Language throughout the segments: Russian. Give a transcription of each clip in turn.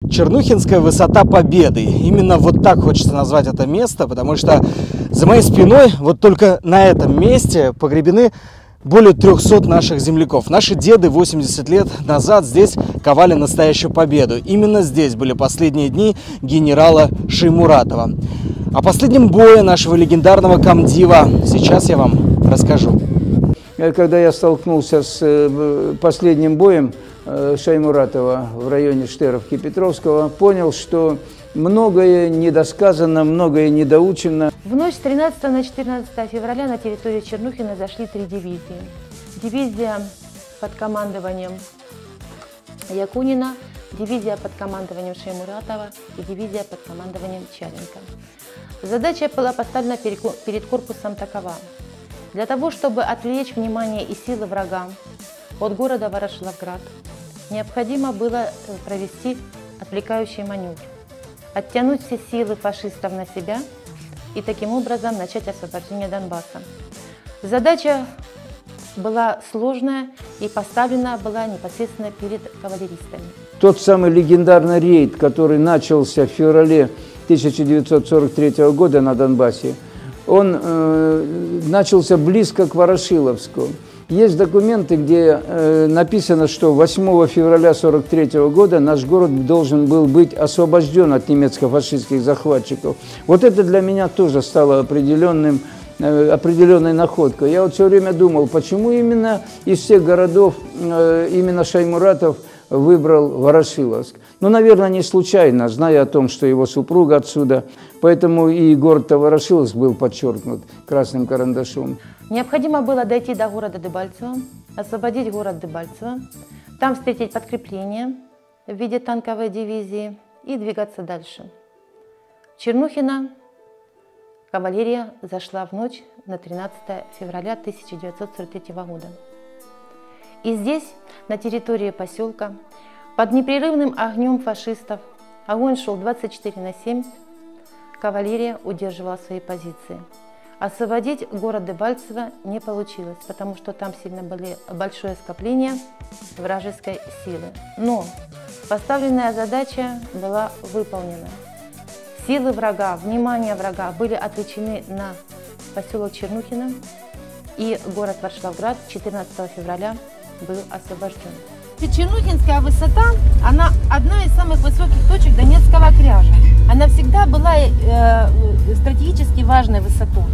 Чернухинская высота Победы. Именно вот так хочется назвать это место, потому что за моей спиной вот только на этом месте погребены более 300 наших земляков. Наши деды 80 лет назад здесь ковали настоящую победу. Именно здесь были последние дни генерала Шаймуратова. О последнем бое нашего легендарного комдива сейчас я вам расскажу. Когда я столкнулся с последним боем Шаймуратова в районе Штеровки-Петровского, понял, что многое недосказано, многое недоучено. В ночь с 13 на 14 февраля на территорию Чернухина зашли 3 дивизии. Дивизия под командованием Якунина, дивизия под командованием Шаймуратова и дивизия под командованием Чаленко. Задача была поставлена перед корпусом такова. Для того, чтобы отвлечь внимание и силы врага от города Ворошиловград, необходимо было провести отвлекающий маневр, оттянуть все силы фашистов на себя и таким образом начать освобождение Донбасса. Задача была сложная и поставлена была непосредственно перед кавалеристами. Тот самый легендарный рейд, который начался в феврале 1943 года на Донбассе, он начался близко к Ворошиловску. Есть документы, где написано, что 8 февраля 1943 года наш город должен был быть освобожден от немецко-фашистских захватчиков. Вот это для меня тоже стало определенной находкой. Я вот все время думал, почему именно из всех городов именно Шаймуратов выбрал Ворошиловск. Ну, наверное, не случайно, зная о том, что его супруга отсюда. Поэтому и город Ворошиловск был подчеркнут красным карандашом. Необходимо было дойти до города Дебальцево, освободить город Дебальцево, там встретить подкрепление в виде танковой дивизии и двигаться дальше. В Чернухино кавалерия зашла в ночь на 13 февраля 1943 года. И здесь, на территории поселка, под непрерывным огнем фашистов, огонь шел 24/7, кавалерия удерживала свои позиции. Освободить город Дебальцево не получилось, потому что там сильно было большое скопление вражеской силы. Но поставленная задача была выполнена. Силы врага, внимание врага были отвлечены на поселок Чернухино, и город Ворошиловград 14 февраля был освобожден. Чернухинская высота, она одна из самых высоких точек Донецкого кряжа. Она всегда была стратегически важной высотой.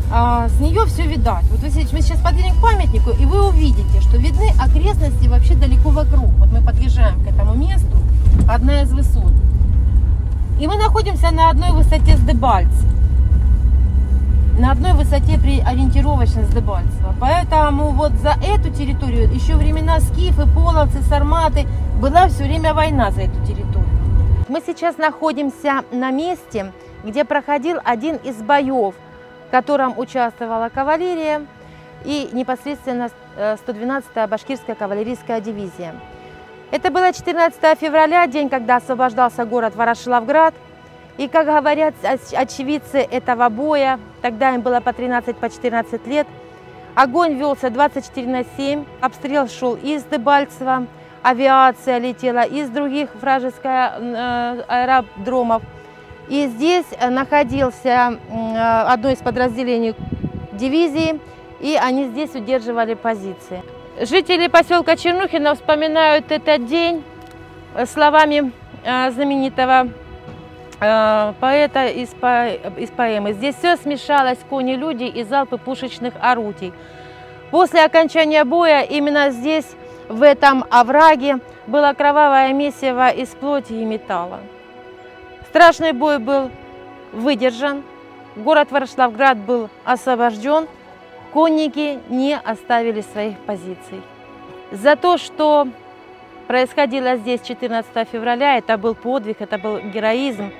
С нее все видать. Вот мы сейчас подъедем к памятнику, и вы увидите, что видны окрестности вообще далеко вокруг. Вот мы подъезжаем к этому месту, одна из высот. И мы находимся на одной высоте с Дебальцево. На одной высоте ориентировочно с Дебальцево. Поэтому вот за эту территорию, еще времена скифы, половцы, сарматы, была все время война за эту территорию. Мы сейчас находимся на месте, где проходил один из боев, в котором участвовала кавалерия и непосредственно 112-я башкирская кавалерийская дивизия. Это было 14 февраля, день, когда освобождался город Ворошиловград. И, как говорят очевидцы этого боя, тогда им было по 13, по 14 лет, огонь велся 24/7, обстрел шел из Дебальцева, авиация летела из других вражеских аэродромов. И здесь находился одно из подразделений дивизии, и они здесь удерживали позиции. Жители поселка Чернухино вспоминают этот день словами знаменитого поэта из поэмы. Здесь все смешалось, кони, люди и залпы пушечных орудий. После окончания боя именно здесь, в этом овраге, было кровавое месиво из плоти и металла. Страшный бой был выдержан, город Ворошиловград был освобожден, конники не оставили своих позиций. За то, что происходило здесь 14 февраля, это был подвиг, это был героизм.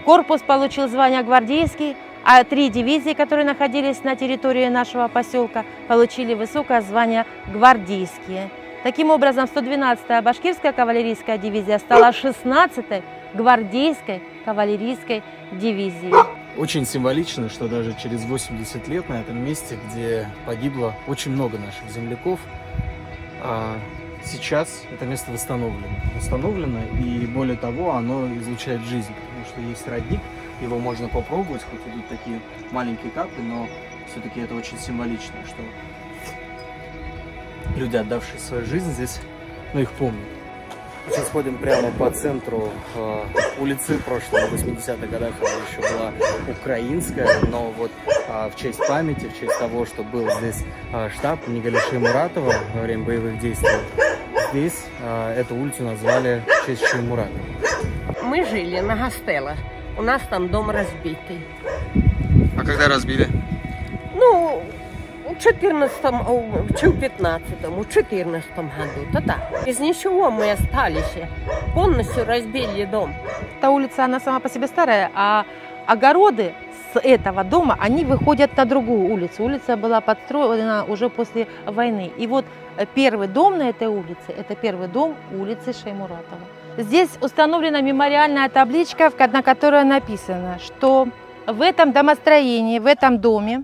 Корпус получил звание гвардейский, а 3 дивизии, которые находились на территории нашего поселка, получили высокое звание гвардейские. Таким образом, 112-я башкирская кавалерийская дивизия стала 16-й гвардейской кавалерийской дивизией. Очень символично, что даже через 80 лет на этом месте, где погибло очень много наших земляков, сейчас это место восстановлено, и более того, оно излучает жизнь, потому что есть родник, его можно попробовать, хоть идут такие маленькие капли, но все-таки это очень символично, что люди, отдавшие свою жизнь здесь, их помнят. Сейчас ходим прямо по центру улицы прошлого, в 80-х годах она еще была украинская, но вот в честь памяти, в честь того, что был здесь штаб Мигаля Шаймуратова во время боевых действий, здесь эту улицу назвали в честь Шаймуратова. Мы жили на Гастеллах, у нас там дом разбитый. А когда разбили? Ну, у 14-м, чи в 15-м, у 14-м году, то так. Из ничего мы остались, полностью разбили дом. Эта улица, она сама по себе старая, а огороды с этого дома, они выходят на другую улицу. Улица была построена уже после войны. И вот первый дом на этой улице, это первый дом улицы Шаймуратова. Здесь установлена мемориальная табличка, на которой написано, что в этом домостроении, в этом доме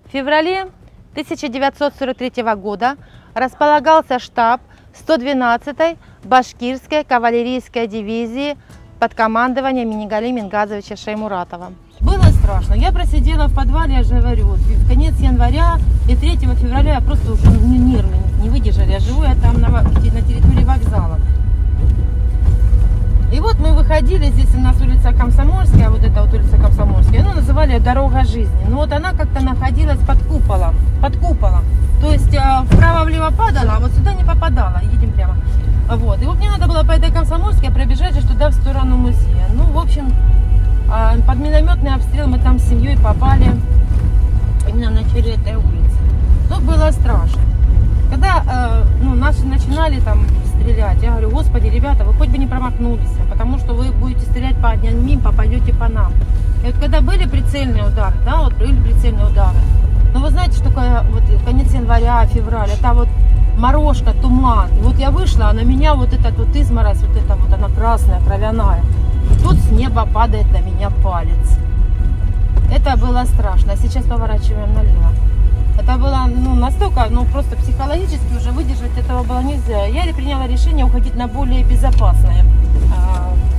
в феврале 1943 года располагался штаб 112-й башкирской кавалерийской дивизии под командованием Минигали Мингазовича Шаймуратова. Было страшно. Я просидела в подвале, я же говорю, в конец января и 3 февраля я просто уже нервы не выдержали. Я живу я там на территории вокзала. И вот мы выходили, здесь у нас улица Комсомольская, вот эта вот улица Комсомольская, ну, называли ее «Дорога жизни». Но вот она как-то находилась под куполом. То есть вправо-влево падала, а вот сюда не попадала, едем прямо. Вот. И вот мне надо было по этой Комсомольской пробежать же туда в сторону музея. Ну, в общем, под минометный обстрел мы там с семьей попали именно на начале этой улицы. Тут было страшно. Когда наши начинали там стрелять, я говорю: Господи, ребята, вы хоть бы не промахнулись, потому что вы будете стрелять по одним, попадете по нам. И вот когда были прицельные удары, да, вот были прицельные удары, но вы знаете, что вот конец января, февраль, это вот морозка, туман. И вот я вышла, а на меня вот этот вот изморозь, вот эта вот она красная, кровяная. И тут с неба падает на меня палец. Это было страшно. А сейчас поворачиваем налево. Это было настолько, просто психологически уже выдержать этого было нельзя. Я приняла решение уходить на более безопасные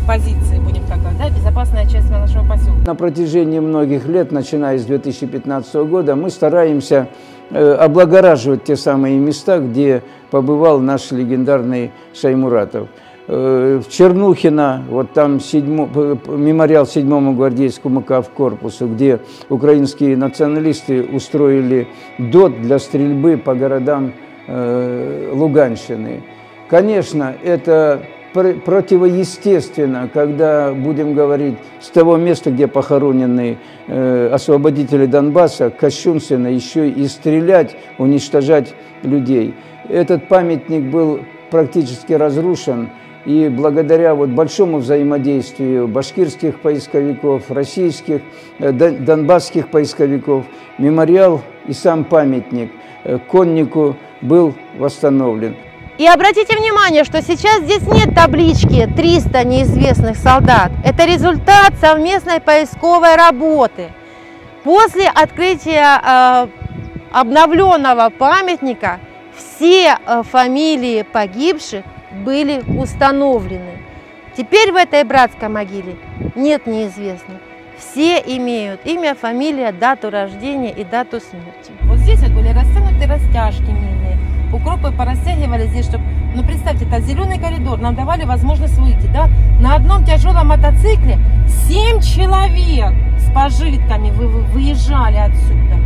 позиции, будем так говорить, да, безопасная часть нашего поселка. На протяжении многих лет, начиная с 2015 года, мы стараемся облагораживать те самые места, где побывал наш легендарный Шаймуратов. В Чернухино, вот там мемориал 7-му гвардейскому кавкорпусу, где украинские националисты устроили ДОТ для стрельбы по городам Луганщины. Конечно, это противоестественно, когда, будем говорить, с того места, где похоронены освободители Донбасса, кощунственно еще и стрелять, уничтожать людей. Этот памятник был практически разрушен. И благодаря большому взаимодействию башкирских поисковиков, российских, донбасских поисковиков, мемориал и сам памятник коннику был восстановлен. И обратите внимание, что сейчас здесь нет таблички «300 неизвестных солдат». Это результат совместной поисковой работы. После открытия обновленного памятника все фамилии погибших были установлены. Теперь в этой братской могиле нет неизвестных. Все имеют имя, фамилия, дату рождения и дату смерти. Вот здесь вот были растянуты растяжки минные. Укропы порастягивали здесь, чтобы, представьте, это зеленый коридор, нам давали возможность выйти, да? На одном тяжелом мотоцикле 7 человек с пожитками выезжали отсюда.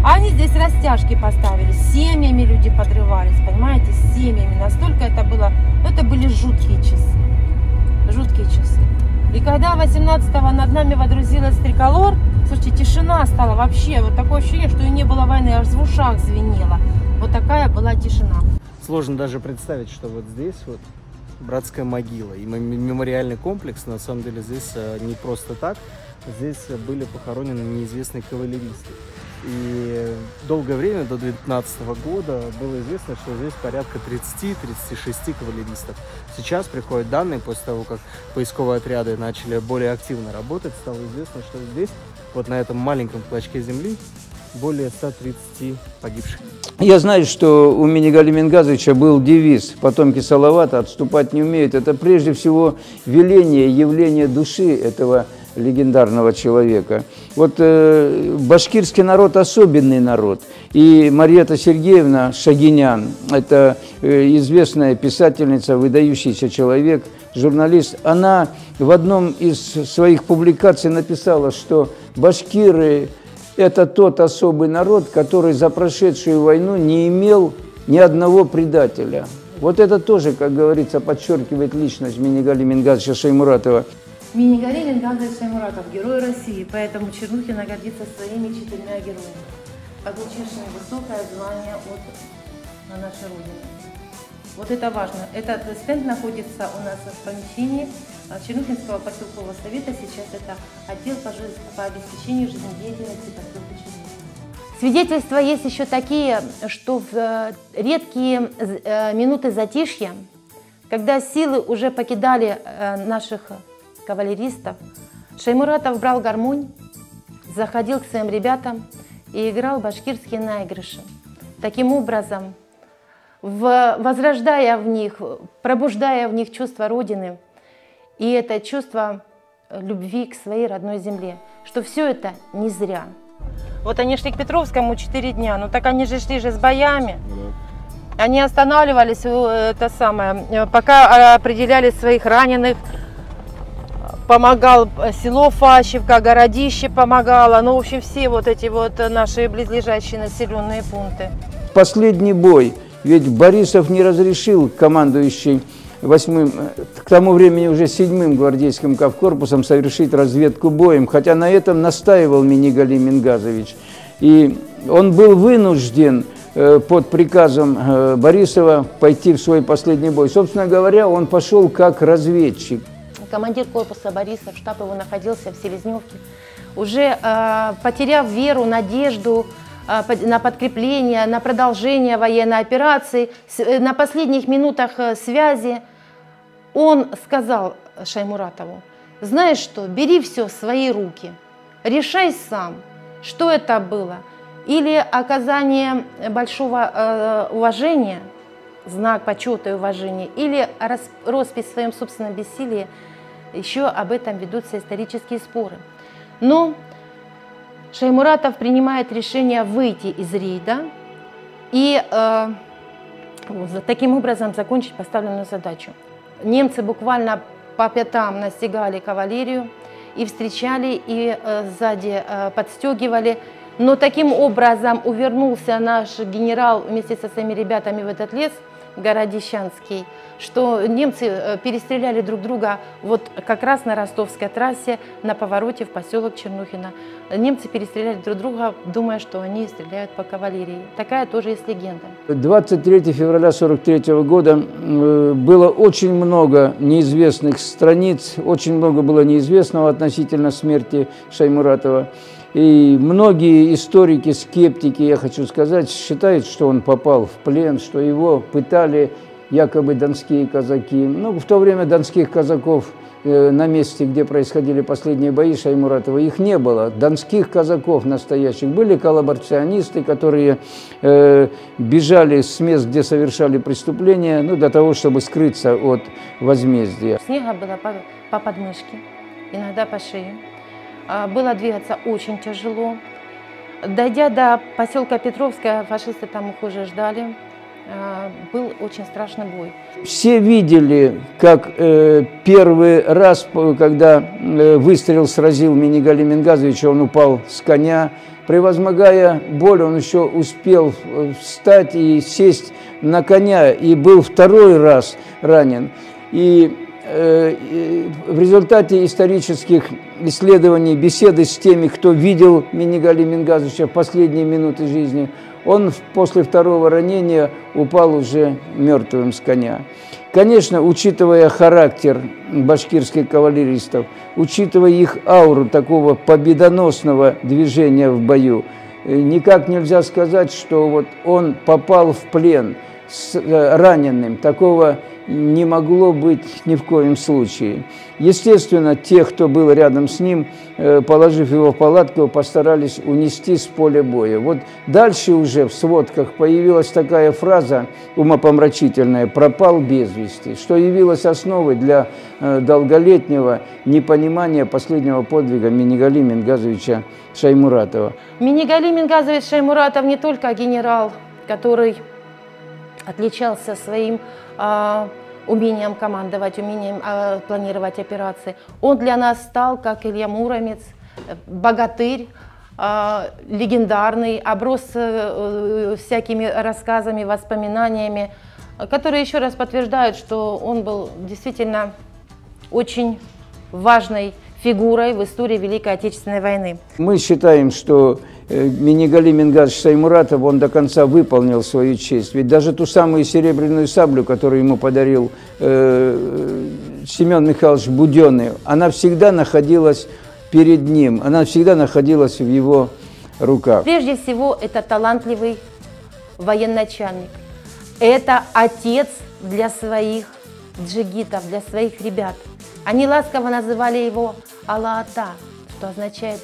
Они здесь растяжки поставили, семьями люди подрывались, понимаете, семьями. Настолько это было, это были жуткие часы, жуткие часы. И когда 18-го над нами водрузилась триколор, слушайте, тишина стала вообще, вот такое ощущение, что и не было войны, аж в ушах звенело. Вот такая была тишина. Сложно даже представить, что вот здесь вот братская могила и мемориальный комплекс, на самом деле здесь не просто так, здесь были похоронены неизвестные кавалеристы. И долгое время, до 2019 года, было известно, что здесь порядка 30-36 кавалеристов. Сейчас приходят данные, после того, как поисковые отряды начали более активно работать, стало известно, что здесь, вот на этом маленьком клочке земли, более 130 погибших. Я знаю, что у Минигали Мингазовича был девиз «Потомки Салавата отступать не умеют». Это прежде всего веление, явление души этого легендарного человека. Вот башкирский народ особенный народ. И Марьята Сергеевна Шагинян, это известная писательница, выдающийся человек, журналист, она в одном из своих публикаций написала, что башкиры – это тот особый народ, который за прошедшую войну не имел ни одного предателя. Вот это тоже, как говорится, подчеркивает личность Минигали Мингазовича Шаймуратова. Минигали Мингазович Шаймуратов – герой России, поэтому Чернухина гордится своими 4 героями, получившими высокое звание на нашей Родине. Вот это важно. Этот стенд находится у нас в помещении Чернухинского поселкового совета. Сейчас это отдел по обеспечению жизнедеятельности поселка Чернухина. Свидетельства есть еще такие, что в редкие минуты затишья, когда силы уже покидали наших кавалеристов, Шаймуратов брал гармонь, заходил к своим ребятам и играл башкирские наигрыши. Таким образом, возрождая в них, пробуждая в них чувство Родины и это чувство любви к своей родной земле, что все это не зря. Вот они шли к Петровскому 4 дня, ну так они же шли с боями. Они останавливались, пока определяли своих раненых. Помогал село Фащевка, городище помогало, ну, в общем, все вот эти вот наши близлежащие населенные пункты. Последний бой, ведь Борисов не разрешил командующий 8-м, к тому времени уже 7-м гвардейским кавкорпусом совершить разведку боем, хотя на этом настаивал Минигали Мингазович. И он был вынужден под приказом Борисова пойти в свой последний бой. Собственно говоря, он пошел как разведчик. Командир корпуса Борисов, штаб его находился в Селезневке, уже потеряв веру, надежду на подкрепление, на продолжение военной операции, на последних минутах связи, он сказал Шаймуратову: знаешь что, бери все в свои руки, решай сам, что это было, или оказание большого уважения, знак почета и уважения, или роспись в своем собственном бессилии. Еще об этом ведутся исторические споры. Но Шаймуратов принимает решение выйти из рейда и таким образом закончить поставленную задачу. Немцы буквально по пятам настигали кавалерию и встречали, и сзади подстегивали. Но таким образом увернулся наш генерал вместе со своими ребятами в этот лес, Городищанский, что немцы перестреляли друг друга вот как раз на ростовской трассе на повороте в поселок Чернухино. Немцы перестреляли друг друга, думая, что они стреляют по кавалерии. Такая тоже есть легенда. 23 февраля 1943 года было очень много неизвестных страниц, очень много было неизвестного относительно смерти Шаймуратова. И многие историки, скептики, я хочу сказать, считают, что он попал в плен, что его пытали якобы донские казаки. Ну, в то время донских казаков на месте, где происходили последние бои Шаймуратова, их не было. Донских казаков настоящих. Были коллаборационисты, которые бежали с мест, где совершали преступления, ну, для того, чтобы скрыться от возмездия. Снега было по подмышке, иногда по шее. Было двигаться очень тяжело. Дойдя до поселка Петровская, фашисты там их уже ждали. Был очень страшный бой. Все видели, как первый раз, когда выстрел сразил Минигали Мингазовича, он упал с коня. Превозмогая боль, он еще успел встать и сесть на коня, и был второй раз ранен. И в результате исторических исследований, беседы с теми, кто видел Минигали Мингазовича в последние минуты жизни, он после второго ранения упал уже мертвым с коня. Конечно, учитывая характер башкирских кавалеристов, учитывая их ауру такого победоносного движения в бою, никак нельзя сказать, что вот он попал в плен с раненым. Такого не могло быть ни в коем случае. Естественно, те, кто был рядом с ним, положив его в палатку, постарались унести с поля боя. Вот дальше уже в сводках появилась такая фраза умопомрачительная «пропал без вести», что явилось основой для долголетнего непонимания последнего подвига Минигали Мингазовича Шаймуратова. Минигали Мингазович Шаймуратов не только генерал, который отличался своим умением командовать, умением планировать операции. Он для нас стал, как Илья Муромец, богатырь, легендарный, оброс всякими рассказами, воспоминаниями, которые еще раз подтверждают, что он был действительно очень важной фигурой в истории Великой Отечественной войны. Мы считаем, что Минигали Мингазович Шаймуратов, он до конца выполнил свою честь. Ведь даже ту самую серебряную саблю, которую ему подарил Семен Михайлович Буденный, она всегда находилась перед ним, она всегда находилась в его руках. Прежде всего, это талантливый военачальник. Это отец для своих джигитов, для своих ребят. Они ласково называли его Алла-Ата, что означает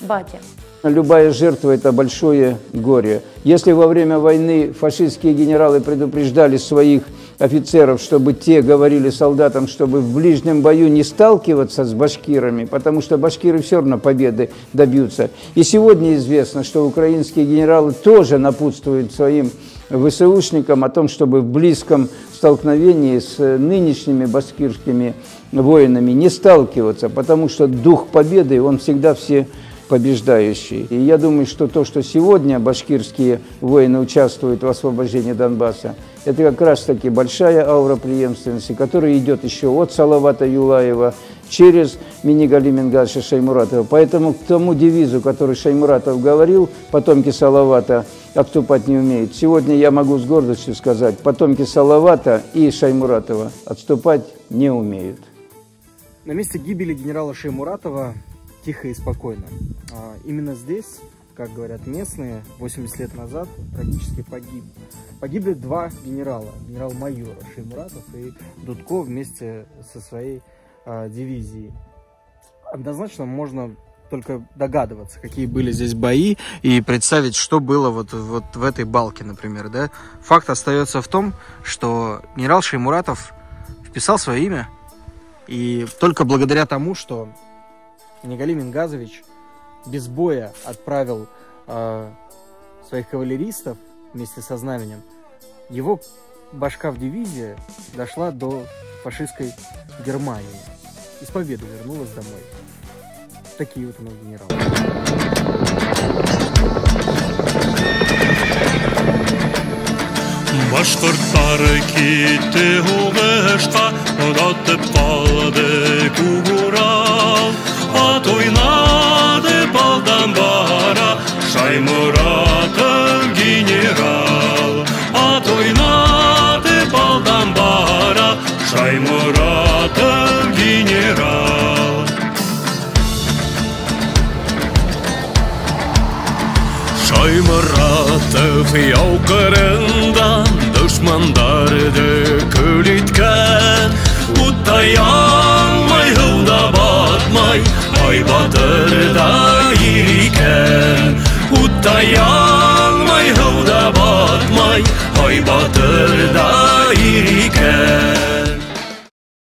«батя». Любая жертва – это большое горе. Если во время войны фашистские генералы предупреждали своих офицеров, чтобы те говорили солдатам, чтобы в ближнем бою не сталкиваться с башкирами, потому что башкиры все равно победы добьются. И сегодня известно, что украинские генералы тоже напутствуют своим ВСУшникам о том, чтобы в близком столкновении с нынешними башкирскими воинами не сталкиваться, потому что дух победы, он всегда все побеждающий. И я думаю, что то, что сегодня башкирские воины участвуют в освобождении Донбасса, это как раз-таки большая аура преемственности, которая идет еще от Салавата Юлаева через Минигали Мингазовича Шаймуратова. Поэтому к тому девизу, который Шаймуратов говорил, потомки Салавата отступать не умеют. Сегодня я могу с гордостью сказать, потомки Салавата и Шаймуратова отступать не умеют. На месте гибели генерала Шаймуратова тихо и спокойно. Именно здесь, как говорят местные, 80 лет назад трагически погибли два генерала. Генерал-майор Шаймуратов и Дудко вместе со своей дивизией. Однозначно можно только догадываться, какие были здесь бои, и представить, что было вот в этой балке, например. Да? Факт остается в том, что генерал Шаймуратов вписал свое имя, и только благодаря тому, что Минигали Мингазович без боя отправил своих кавалеристов вместе со знаменем, его башка в дивизии дошла до фашистской Германии и с победой вернулась домой. Такие вот у нас генералы. Башкортлары китте угышка, оратып калды кугурал. Ат ойнады балдан бара, Шаймуратов генерал. Ат ойнады балдан бара, Шаймуратов генерал. Шаймуратов яу кырында душмандарды көлиткән. Утаянмай һыуда батмай, ай батырда ирикән. Утаянмай һыуда батмай, ай батырда ирикән.